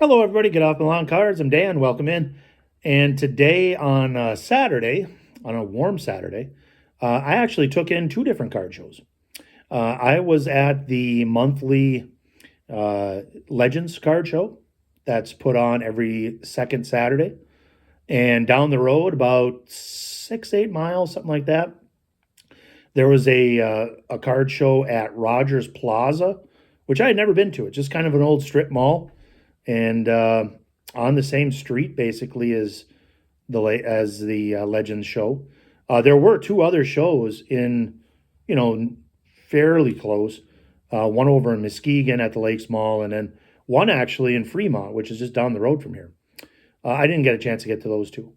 Hello, everybody. Get off the lawn cards. I'm Dan. Welcome in. And today on Saturday, on a warm Saturday, I actually took in two different card shows. I was at the monthly Legends card show that's put on every second Saturday. And down the road, about 6, 8 miles, something like that, there was a card show at Rogers Plaza, which I had never been to. It's just kind of an old strip mall, and on the same street basically as the Legends show. There were two other shows in, you know, fairly close. One over in Muskegon at the Lakes Mall, and then one actually in Fremont, which is just down the road from here. I didn't get a chance to get to those two,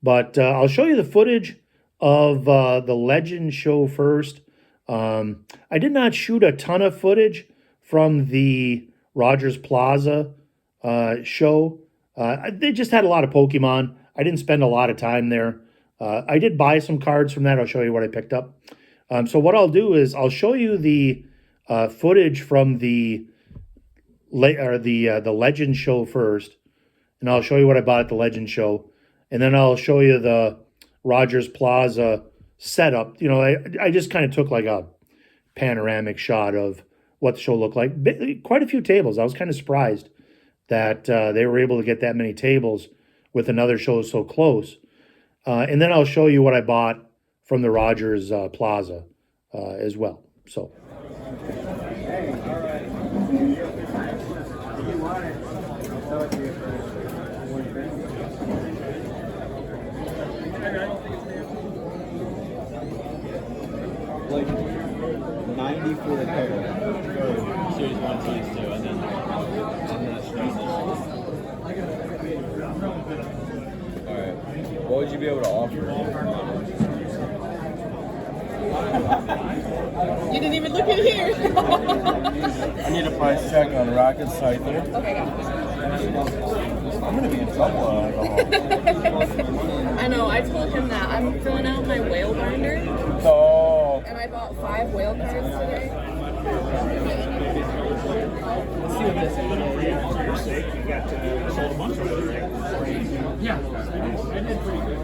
but I'll show you the footage of the Legend show first. I did not shoot a ton of footage from the Rogers Plaza show. They just had a lot of Pokemon. I didn't spend a lot of time there. I did buy some cards from that. I'll show you what I picked up. So what I'll do is I'll show you the footage from the Legend show first, and I'll show you what I bought at the Legend show, and then I'll show you the Rogers Plaza setup. You know, I just kind of took like a panoramic shot of what the show looked like. Quite a few tables. I was kind of surprised that they were able to get that many tables with another show so close. And then I'll show you what I bought from the Rogers Plaza as well. So. Like 90 for the total. Series 1, Series 2, and then Alright. What would you be able to offer? You didn't even look in here. I need a price check on Rocket Scyther. Okay, got I'm gonna be in trouble on alcohol. I know, I told him that. I'm filling out my whale binder. Oh. And I bought 5 whale cards today. Let's see what this is. For your sake, you got sold a bunch of it, right? Yeah. I did pretty good.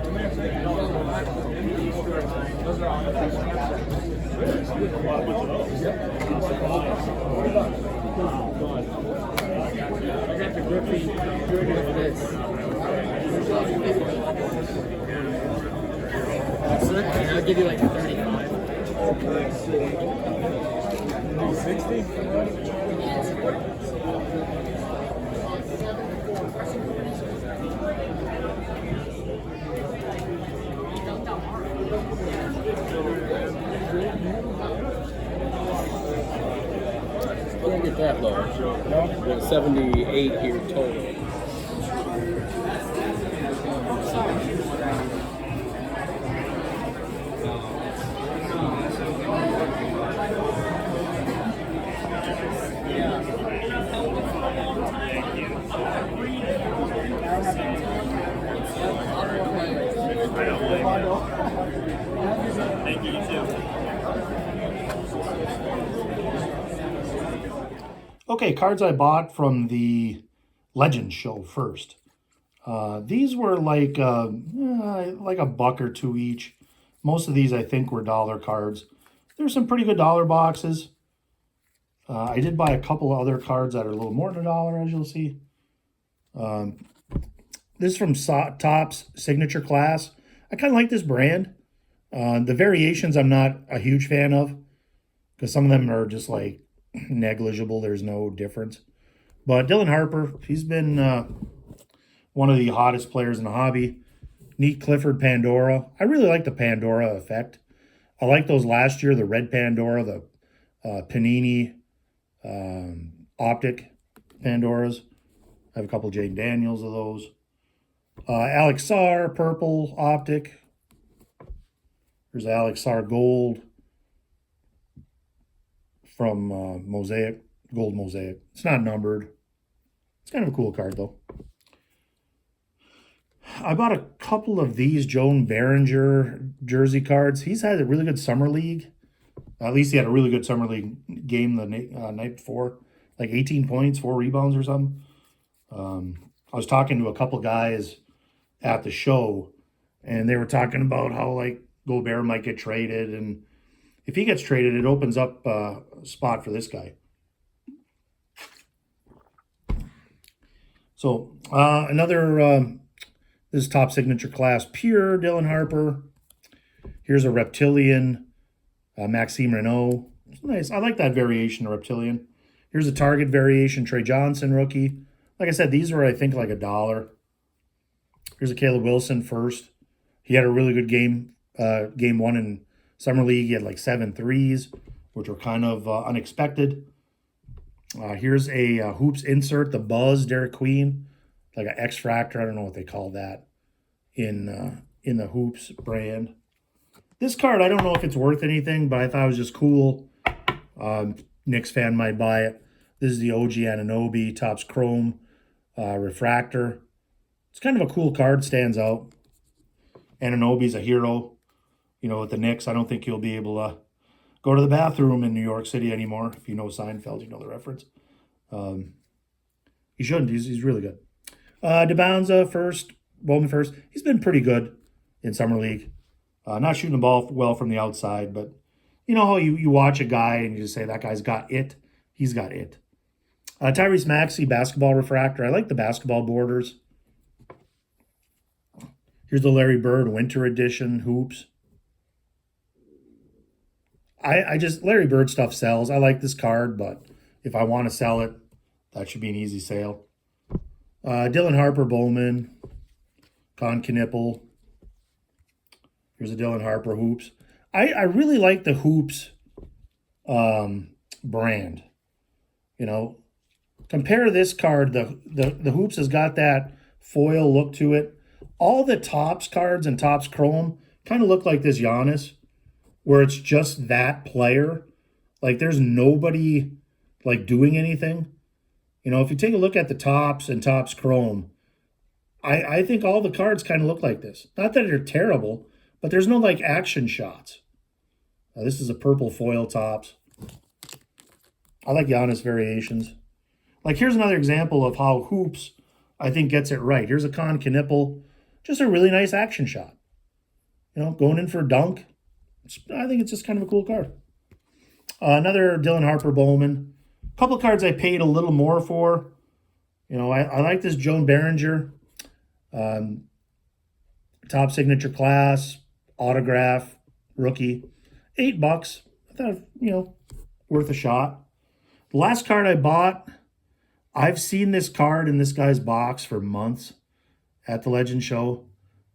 Those are all the things. I got the Griffey Junior for this. And I'll give you like a 35. 60? Don't get that low. No? We're at 78 here total. Thank you, you too. Okay, cards I bought from the Legend show first. These were like a buck or two each. Most of these I think were dollar cards. There's some pretty good dollar boxes. I did buy a couple of other cards that are a little more than $1, as you'll see. This is from Topps Signature Class. I kind of like this brand. The variations I'm not a huge fan of, because some of them are just like negligible. There's no difference. But Dylan Harper, he's been one of the hottest players in the hobby. Neat Clifford Pandora. I really like the Pandora effect. I like those last year, the red Pandora, the Panini optic Pandoras. I have a couple Jane Daniels of those. Alex Sarr, purple optic. There's Alex Sarr gold from Mosaic, gold Mosaic. It's not numbered. It's kind of a cool card, though. I bought a couple of these Joan Behringer jersey cards. He's had a really good summer league. At least he had a really good summer league game the night before. Like 18 points, 4 rebounds or something. I was talking to a couple guys at the show, and they were talking about how like Gobert might get traded, and if he gets traded, it opens up a spot for this guy. So another this is top signature class pure Dylan Harper. Here's a reptilian Maxime Renault. It's nice. I like that variation of reptilian. Here's a Target variation Trey Johnson rookie. Like I said, these were I think like $1. Here's a Caleb Wilson first. He had a really good game. Game one in summer league, he had like 7 threes, which were kind of unexpected. Here's a hoops insert, the Buzz Derek Queen, like an X Fractor. I don't know what they call that in the hoops brand. This card, I don't know if it's worth anything, but I thought it was just cool. Knicks fan might buy it. This is the OG Anunoby Topps Chrome Refractor. It's kind of a cool card, stands out. Anunoby's a hero, you know, with the Knicks. I don't think he'll be able to go to the bathroom in New York City anymore. If you know Seinfeld, you know the reference. He shouldn't. He's really good. DeBounza first, Bowman first. He's been pretty good in summer league. Not shooting the ball well from the outside, but you know how you watch a guy and you just say that guy's got it. He's got it. Tyrese Maxey basketball refractor. I like the basketball borders. Here's the Larry Bird winter edition hoops. I just Larry Bird stuff sells. I like this card, but if I want to sell it, that should be an easy sale. Dylan Harper Bowman, Con Knipple. Here's a Dylan Harper hoops. I really like the hoops brand. You know, compare this card. The hoops has got that foil look to it. All the Topps cards and Topps Chrome kind of look like this Giannis, where it's just that player. Like there's nobody like doing anything. You know, if you take a look at the Topps and Topps Chrome, I think all the cards kind of look like this. Not that they're terrible, but there's no like action shots. This is a purple foil Topps. I like Giannis variations. Like here's another example of how hoops I think gets it right. Here's a Con Knipple, just a really nice action shot. You know, going in for a dunk. I think it's just kind of a cool card. Another Dylan Harper Bowman. A couple of cards I paid a little more for. You know, I like this Joan Behringer. Top signature class, autograph, rookie. $8. I thought, you know, worth a shot. The last card I bought, I've seen this card in this guy's box for months at the Legend Show.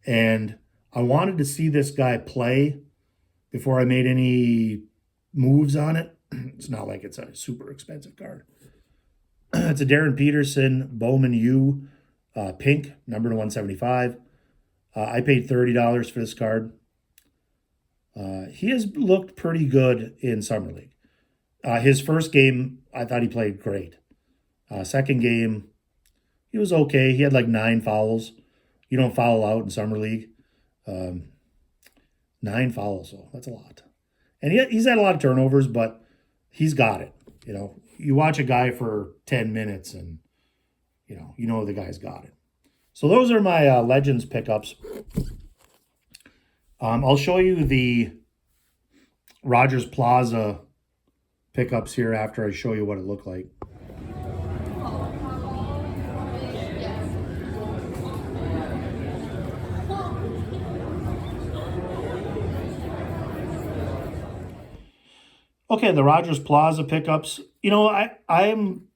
And I wanted to see this guy play before I made any moves on it. It's not like it's a super expensive card. It's a Darren Peterson Bowman U pink, number to 175. I paid $30 for this card. He has looked pretty good in Summer League. His first game, I thought he played great. Second game, he was okay. He had like 9 fouls. You don't foul out in Summer League. 9 fouls, so that's a lot. And he's had a lot of turnovers, but he's got it. You know, you watch a guy for 10 minutes and, you know the guy's got it. So those are my Legends pickups. I'll show you the Rogers Plaza pickups here after I show you what it looked like. Okay, the Rogers Plaza pickups. You know, I'm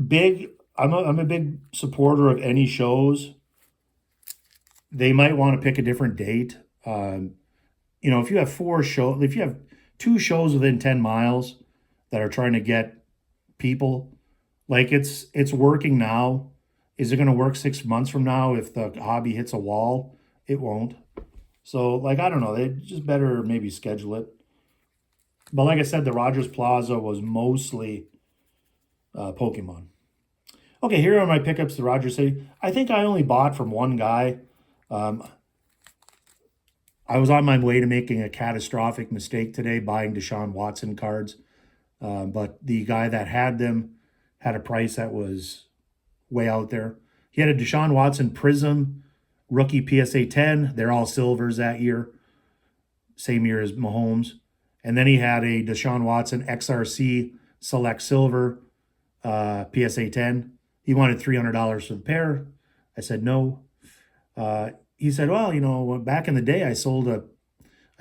big. I'm a big supporter of any shows. They might want to pick a different date. You know, if you have if you have 2 shows within 10 miles that are trying to get people, like it's working now. Is it going to work 6 months from now if the hobby hits a wall? It won't. So, like, I don't know. They just better maybe schedule it. But like I said, the Rogers Plaza was mostly Pokemon. Okay, here are my pickups to Rogers City. I think I only bought from one guy. I was on my way to making a catastrophic mistake today, buying Deshaun Watson cards. But the guy that had them had a price that was way out there. He had a Deshaun Watson Prism rookie PSA 10. They're all silvers that year, same year as Mahomes. And then he had a Deshaun Watson XRC Select Silver PSA 10. He wanted $300 for the pair. I said no. He said, "Well, you know, back in the day, I sold the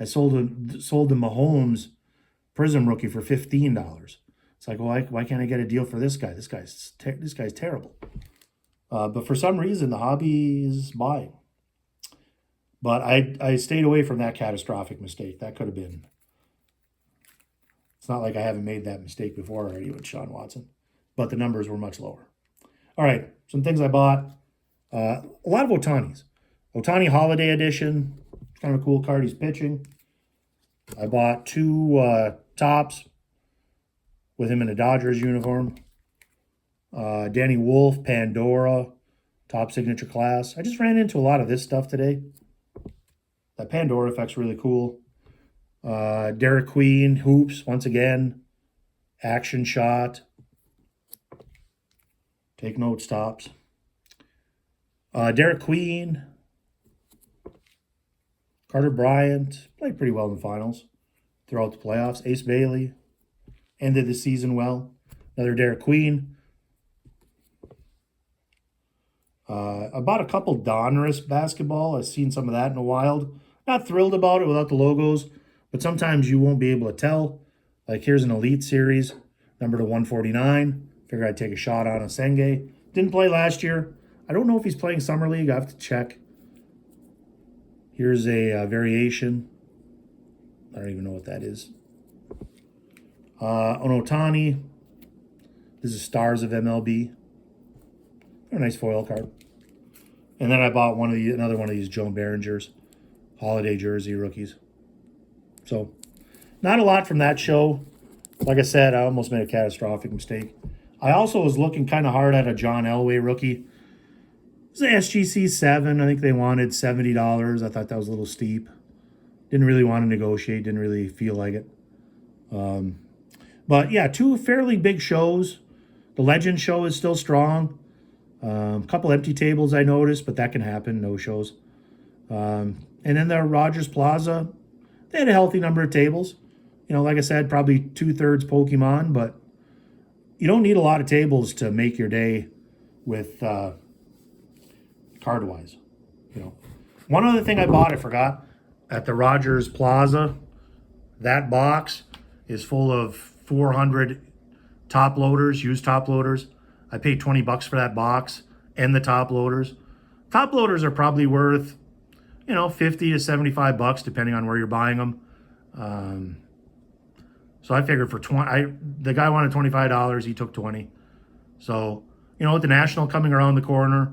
Mahomes Prism rookie for $15." It's like, well, why can't I get a deal for this guy? This guy's terrible. But for some reason, the hobby is buying. But I stayed away from that catastrophic mistake. That could have been. It's not like I haven't made that mistake before already with Sean Watson, but the numbers were much lower. All right, some things I bought. A lot of Ohtani's. Ohtani Holiday Edition. Kind of a cool card. He's pitching. I bought 2 tops with him in a Dodgers uniform. Danny Wolf, Pandora, top signature class. I just ran into a lot of this stuff today. That Pandora effect's really cool. Derek Queen, hoops, once again. Action shot. Take notes, tops. Derek Queen. Carter Bryant, played pretty well in the finals throughout the playoffs. Ace Bailey, ended the season well. Another Derek Queen. I bought a couple Donruss basketball. I've seen some of that in the wild. Not thrilled about it without the logos, but sometimes you won't be able to tell. Like here's an Elite Series, number to 149. Figured I'd take a shot on a Senge. Didn't play last year. I don't know if he's playing Summer League. I have to check. Here's a variation. I don't even know what that is. On Ohtani. This is Stars of MLB. A nice foil card. And then I bought another one of these Joe Behringers holiday jersey rookies. So, not a lot from that show. Like I said, I almost made a catastrophic mistake. I also was looking kind of hard at a John Elway rookie. It's an SGC 7. I think they wanted $70. I thought that was a little steep. Didn't really want to negotiate. Didn't really feel like it. But yeah, 2 fairly big shows. The Legend show is still strong. A couple empty tables I noticed, but that can happen. No shows. And then the Rogers Plaza, they had a healthy number of tables. You know, like I said, probably 2/3 Pokemon, but you don't need a lot of tables to make your day with card-wise. You know, one other thing I bought, I forgot, at the Rogers Plaza, that box is full of 400 top loaders, used top loaders. I paid $20 for that box and the top loaders. Top loaders are probably worth, you know, $50 to $75 depending on where you're buying them. So I figured for the guy wanted $25, he took 20. So, you know, with the National coming around the corner,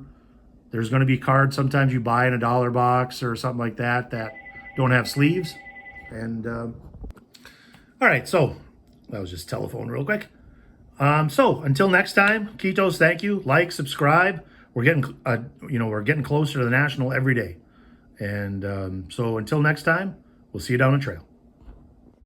there's going to be cards sometimes you buy in a dollar box or something like that don't have sleeves. And all right, so that was just telephone real quick. So until next time, Ketos, thank you. Like, subscribe. We're getting closer to the National every day. And so until next time, we'll see you down the trail.